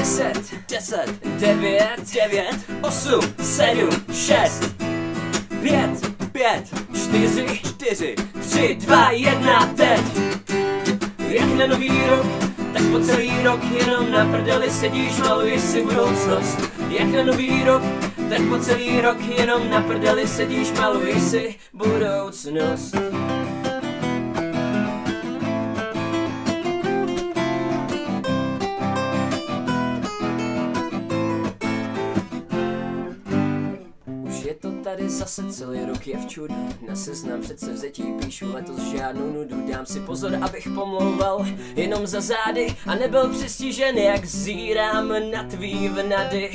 10, 9, 8, 7, 6, 5, 4, 3, 2, 1, teď. Jak na nový rok, tak po celý rok jenom na prdeli sedíš, maluješ si budoucnost. Jak na nový rok, tak po celý rok jenom na prdeli sedíš, maluješ si budoucnost. Tady zase celý rok je v čudu, na seznam předsevzetí píšu letos žádnou nudu. Dám si pozor, abych pomlouval jenom za zády a nebyl přestižen, jak zírám na tvý vnady.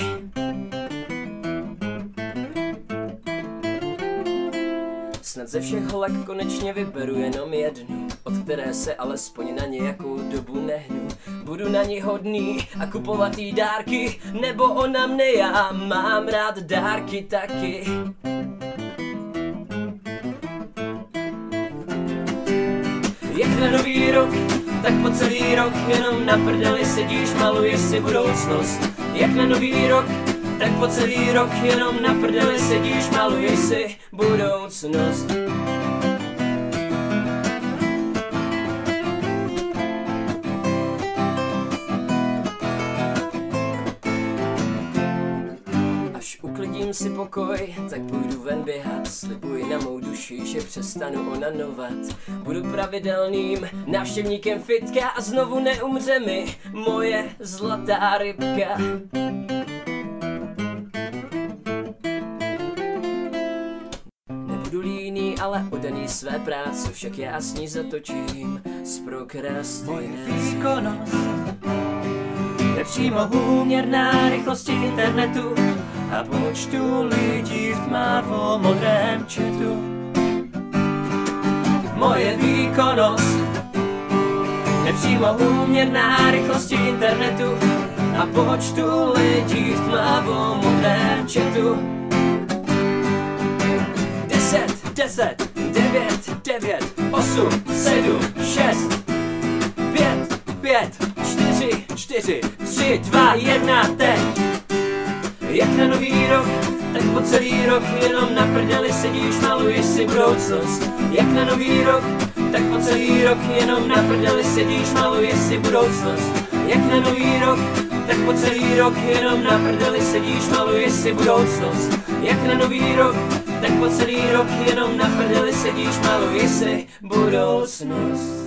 Snad ze všech holek konečně vyberu jenom jednu, od které se alespoň na nějakou dobu nehnu. Budu na ní hodný a kupovat jí dárky, nebo ona mne, já mám rád dárky taky. Jak na nový rok, tak po celý rok jenom na prdeli sedíš, maluješ si budoucnost. Jak na nový rok, tak po celý rok jenom na prdeli sedíš, maluješ si budoucnost. Až uklidím si pokoj, tak půjdu ven běhat. Slibuji na mou duši, že přestanu onanovat. Budu pravidelným návštěvníkem fitka a znovu neumře mi moje zlatá rybka. Nebudu líný, ale oddaný své práci, však já s ní zatočím s prokrastinací. Výkonnost je přímo úměrná rychlosti internetu a počtu lidí v tmavomodrém chatu. Moje výkonnost je přímo úměrná rychlosti internetu a počtu lidí v tmavomodrém chatu. 10, 9, 8, 7, 6, 5, 4, 3, 2, 1, teď. Jak na nový rok, tak po celý rok jenom na prdeli sedíš, maluješ si budoucnost. Jak na nový rok, tak po celý rok jenom na prdeli sedíš, maluješ si budoucnost. Jak na nový rok, tak po celý rok jenom na prdeli sedíš, maluješ si budoucnost. Jak na nový rok, tak po celý rok jenom na prdeli sedíš, maluješ si budoucnost.